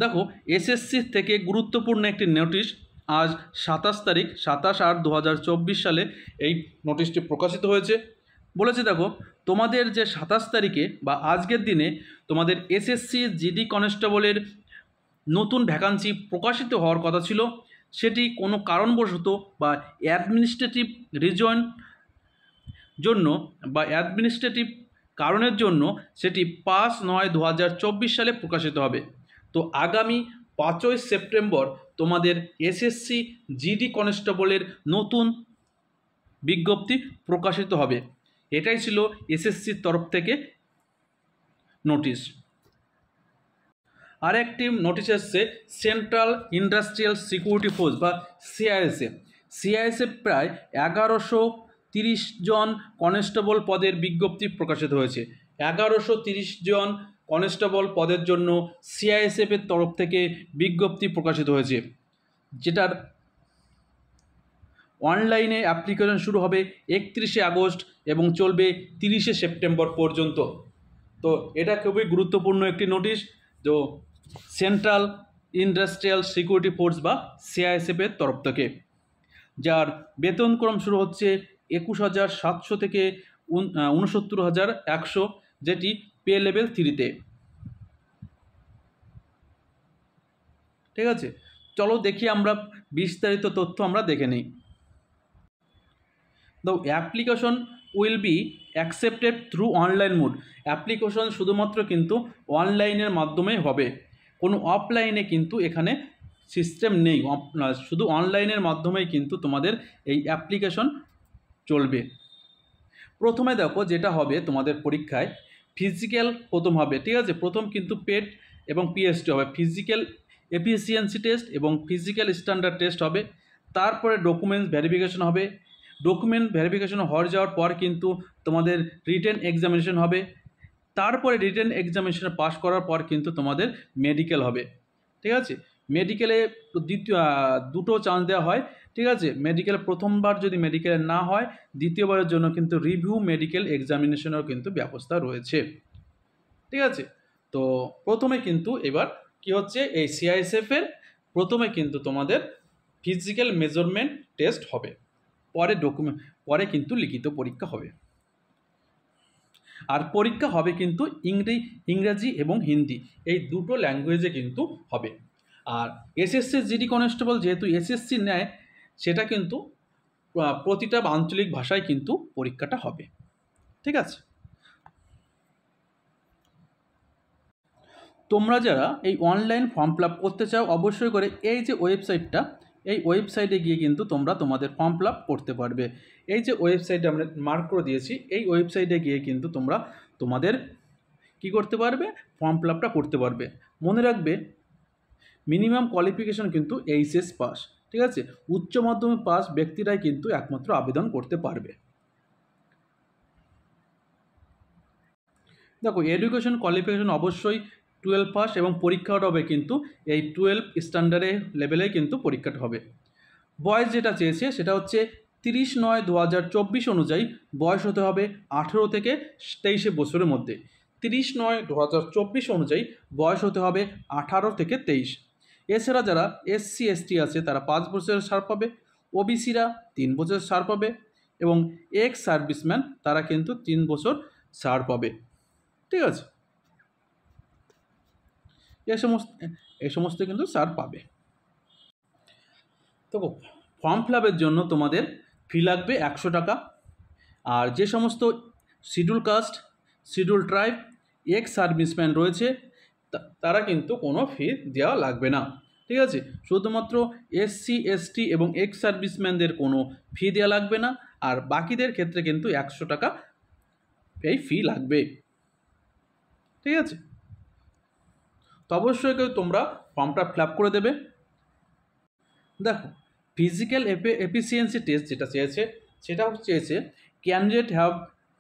দেখো, এসএসসি থেকে গুরুত্বপূর্ণ একটি নোটিশ আজ 27 সালে এই নোটিশটি প্রকাশিত হয়েছে। বলেছে দেখো, তোমাদের যে 27 তারিখে বা আজকের দিনে তোমাদের এসএসসি জিডি কনস্টেবলের নতুন ভ্যাকান্সি প্রকাশিত হওয়ার কথা ছিল, সেটি কোনো কারণবশত বা অ্যাডমিনিস্ট্রেটিভ রিজন জন্য বা অ্যাডমিনিস্ট্রেটিভ কারণের জন্য সেটি 5/9/2024 সালে প্রকাশিত হবে। তো আগামী 5ই সেপ্টেম্বর তোমাদের এসএসসি জিডি কনস্টেবলের নতুন বিজ্ঞপ্তি প্রকাশিত হবে। এটাই ছিল এসএসসির তরফ থেকে নোটিশ। আর একটি নোটিশ এসছে সেন্ট্রাল ইন্ডাস্ট্রিয়াল সিকিউরিটি ফোর্স বা সিআইএসএফ। সিআইএসএফ প্রায় 1130 জন কনস্টেবল পদের বিজ্ঞপ্তি প্রকাশিত হয়েছে। 1130 জন কনস্টেবল পদের জন্য সিআইএসএফের তরফ থেকে বিজ্ঞপ্তি প্রকাশিত হয়েছে, যেটার অনলাইনে অ্যাপ্লিকেশন শুরু হবে 31শে আগস্ট এবং চলবে 30শে সেপ্টেম্বর পর্যন্ত। তো এটা খুবই গুরুত্বপূর্ণ একটি নোটিশ, তো সেন্ট্রাল ইন্ডাস্ট্রিয়াল সিকিউরিটি ফোর্স বা সিআইএসএফের তরফ থেকে, যার বেতনক্রম শুরু হচ্ছে 21,700 থেকে 69,100, যেটি পে লেভেল 3-তে। ঠিক আছে, চলো দেখি আমরা বিস্তারিত তথ্য আমরা দেখে নিই। The application will be accepted through online mode. Application শুধুমাত্র কিন্তু অনলাইনের মাধ্যমে হবে, কোনো অফলাইনে কিন্তু এখানে সিস্টেম নেই, শুধু অনলাইনের মাধ্যমেই কিন্তু তোমাদের এই অ্যাপ্লিকেশন চলবে। প্রথমে দেখো যেটা হবে তোমাদের পরীক্ষায় ফিজিক্যাল প্রথম হবে। ঠিক আছে, প্রথম কিন্তু পেট এবং পিএসটি হবে, ফিজিক্যাল এফিসিয়েন্সি টেস্ট এবং ফিজিক্যাল স্ট্যান্ডার্ড টেস্ট হবে। তারপরে ডকুমেন্টস ভেরিফিকেশন হবে। ডকুমেন্ট ভেরিফিকেশন হয়ে যাওয়ার পর কিন্তু তোমাদের রিটেন এক্সামিনেশন হবে। তারপরে রিটেন এক্সামিনেশন পাস করার পর কিন্তু তোমাদের মেডিকেল হবে। ঠিক আছে, মেডিকেলে দুটো চান্স দেওয়া হয়। ঠিক আছে, মেডিকেল প্রথমবার যদি মেডিকেলে না হয়, দ্বিতীয়বারের জন্য কিন্তু রিভিউ মেডিকেল এক্সামিনেশনেরও কিন্তু ব্যবস্থা রয়েছে। ঠিক আছে, তো প্রথমে কিন্তু এবার কি হচ্ছে, এই সিআইএসএফের প্রথমে কিন্তু তোমাদের ফিজিক্যাল মেজারমেন্ট টেস্ট হবে, পরে কিন্তু লিখিত পরীক্ষা হবে। আর পরীক্ষা হবে কিন্তু ইংরেজি এবং হিন্দি এই দুটো ল্যাঙ্গুয়েজে কিন্তু হবে। আর এসএসসি জিডি কনস্টেবল যেহেতু এসএসসি নেয়, সেটা কিন্তু প্রতিটা আঞ্চলিক ভাষায় কিন্তু পরীক্ষাটা হবে। ঠিক আছে, তোমরা যারা এই অনলাইন ফর্ম ফিল আপ করতে চাও, অবশ্যই করে এই যে ওয়েবসাইটটা, এই ওয়েবসাইটে গিয়ে কিন্তু তোমরা তোমাদের ফর্ম ফিল আপ করতে পারবে। এই যে ওয়েবসাইটে আমরা মার্ক করে দিয়েছি, এই ওয়েবসাইটে গিয়ে কিন্তু তোমরা তোমাদের কি করতে পারবে, ফর্ম ফিল আপটা করতে পারবে। মনে রাখবে মিনিমাম কোয়ালিফিকেশন কিন্তু এইচএস পাস। ঠিক আছে, উচ্চ মাধ্যমিক পাস ব্যক্তিরাই কিন্তু একমাত্র আবেদন করতে পারবে। দেখো, এডুকেশন কোয়ালিফিকেশন অবশ্যই 12 পাস এবং পরীক্ষাটা হবে কিন্তু এই 12 স্ট্যান্ডার্ডে লেভেলে কিন্তু পরীক্ষাটা হবে। বয়স যেটা চেয়েছে সেটা হচ্ছে 30/9/2024 অনুযায়ী বয়স হতে হবে 18 থেকে 23 বছরের মধ্যে। 30/9/2024 অনুযায়ী বয়স হতে হবে 18 থেকে 23। এছাড়া যারা এসসি এসটি আছে তারা 5 বছরের ছাড় পাবে, ওবিসিরা 3 বছরের ছাড় পাবে এবং এক্স সার্ভিসম্যান তারা কিন্তু 3 বছর ছাড় পাবে। ঠিক আছে, এই সমস্ত কিন্তু ছাড় পাবে। তো ফর্ম ফিল আপের জন্য তোমাদের ফি লাগবে 100 টাকা। আর যে সমস্ত schedule caste, schedule tribe, ex serviceman রয়েছে তারা কিন্তু কোনো ফি দেওয়া লাগবে না। ঠিক আছে, শুধুমাত্র এসসি এসটি এবং এক্স সার্ভিসম্যানদের কোনো ফি দেওয়া লাগবে না, আর বাকিদের ক্ষেত্রে কিন্তু 100 টাকা এই ফি লাগবে। ঠিক আছে, তো অবশ্যই তোমরা ফর্মটা ফিল আপ করে দেবে। দেখো, ফিজিক্যাল এফিসিয়েন্সি টেস্ট যেটা চেয়েছে সেটা চেয়েছে ক্যান্ডিডেট হ্যাভ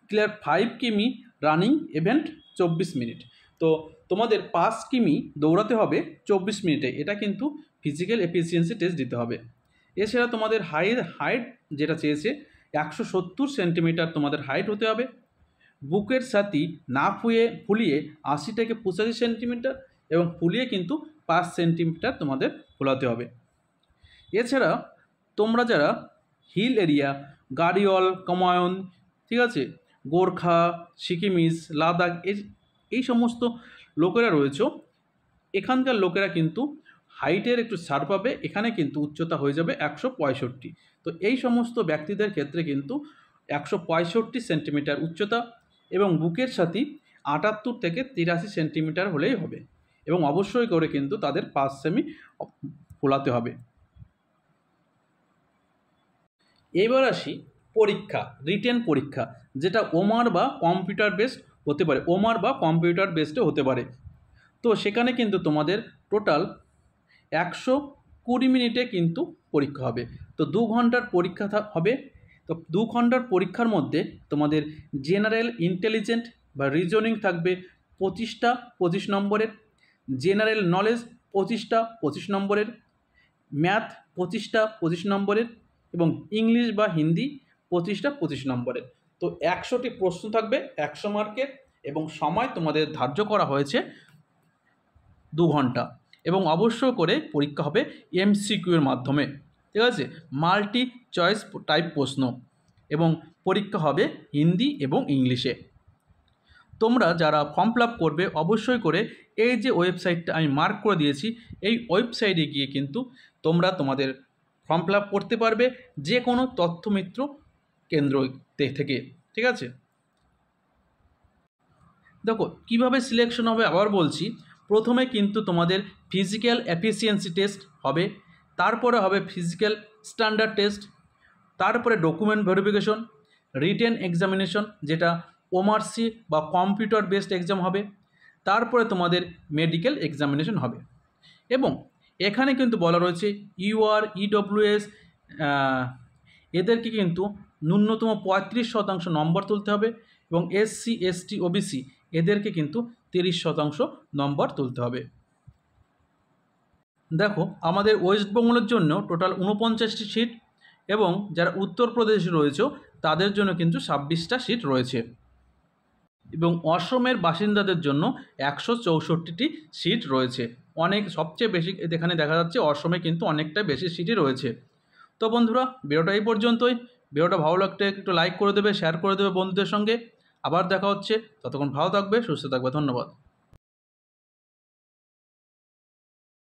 ক্লিয়ার 5 কিমি রানিং ইভেন্ট 24 মিনিট। তো তোমাদের 5 কিমি দৌড়াতে হবে 24 মিনিটে, এটা কিন্তু ফিজিক্যাল এফিসিয়েন্সি টেস্ট দিতে হবে। এছাড়া তোমাদের হাইট যেটা চেয়েছে 170 সেন্টিমিটার তোমাদের হাইট হতে হবে। বুকের ছাতি না ফুলিয়ে 80 থেকে 85 সেন্টিমিটার এবং ফুলিয়ে কিন্তু 5 সেন্টিমিটার তোমাদের ফোলাতে হবে। এছাড়া তোমরা যারা হিল এরিয়া, গাড়িওয়াল, কমায়ন, ঠিক আছে, গোর্খা, সিকিমিস, লাদাখ এই সমস্ত লোকেরা রয়েছে, এখানকার লোকেরা কিন্তু হাইটের একটু ছাড় পাবে। এখানে কিন্তু উচ্চতা হয়ে যাবে 165। তো এই সমস্ত ব্যক্তিদের ক্ষেত্রে কিন্তু 165 সেন্টিমিটার উচ্চতা এবং বুকের সাথে 78 থেকে 83 সেন্টিমিটার হলেই হবে, এবং অবশ্যই করে কিন্তু তাদের 5 সেমি ফোলাতে হবে। এবার আসি পরীক্ষা, রিটেন পরীক্ষা, যেটা ওমার বা কম্পিউটার বেসড হতে পারে, ওমার বা কম্পিউটার বেসডে হতে পারে। তো সেখানে কিন্তু তোমাদের টোটাল 120 মিনিটে কিন্তু পরীক্ষা হবে। তো 2 ঘন্টার পরীক্ষা হবে। তো 2 ঘন্টার পরীক্ষার মধ্যে তোমাদের জেনারেল ইন্টেলিজেন্ট বা রিজনিং থাকবে 25টা 25 নম্বরের, জেনারেল নলেজ 25টা 25 নম্বরের, ম্যাথ 25টা 25 নম্বরের, এবং ইংলিশ বা হিন্দি 25টা 25 নম্বরের। তো 100টি প্রশ্ন থাকবে 100 মার্কের, এবং সময় তোমাদের ধার্য করা হয়েছে 2 ঘন্টা, এবং অবশ্য করে পরীক্ষা হবে MCQ এর মাধ্যমে, ঠিক আছে, মাল্টি চয়েস টাইপ প্রশ্ন, এবং পরীক্ষা হবে হিন্দি এবং ইংলিশে। তোমরা যারা ফর্ম ফিল আপ করবে অবশ্যই করে এই যে ওয়েবসাইটটা আমি মার্ক করে দিয়েছি, এই ওয়েবসাইটে গিয়ে কিন্তু তোমরা তোমাদের ফর্ম ফিল আপ করতে পারবে যে কোনো তথ্যমিত্র কেন্দ্র থেকে, ঠিক আছে। দেখো কীভাবে সিলেকশন হবে আবার বলছি। প্রথমে কিন্তু তোমাদের ফিজিক্যাল এফিসিয়েন্সি টেস্ট হবে, তারপরে হবে ফিজিক্যাল স্ট্যান্ডার্ড টেস্ট, তারপরে ডকুমেন্ট ভেরিফিকেশন, রিটেন এক্সামিনেশন যেটা ওমারসি বা কম্পিউটার বেসড এক্সাম হবে, তারপরে তোমাদের মেডিকেল এক্সামিনেশন হবে। এবং এখানে কিন্তু বলা রয়েছে UR, EWS এদেরকে কিন্তু ন্যূনতম 35% নম্বর তুলতে হবে, এবং SC, ST, OBC এদেরকে কিন্তু 30% নম্বর তুলতে হবে। দেখো আমাদের ওয়েস্ট বেঙ্গলের জন্য টোটাল 49টি সিট, এবং যারা উত্তরপ্রদেশে রয়েছে তাদের জন্য কিন্তু 26টা সিট রয়েছে, এবং অসমের বাসিন্দাদের জন্য 164টি সিট রয়েছে। অনেক সবচেয়ে বেশি এখানে দেখা যাচ্ছে অসমে কিন্তু অনেকটা বেশি সিটই রয়েছে। তো বন্ধুরা ভিডিওটা এই পর্যন্তই। ভিডিওটা ভালো লাগলে একটু লাইক করে দেবে, শেয়ার করে দেবে বন্ধুদের সঙ্গে। আবার দেখা হচ্ছে, ততক্ষণ ভালো থাকবে, সুস্থ থাকবে, ধন্যবাদ।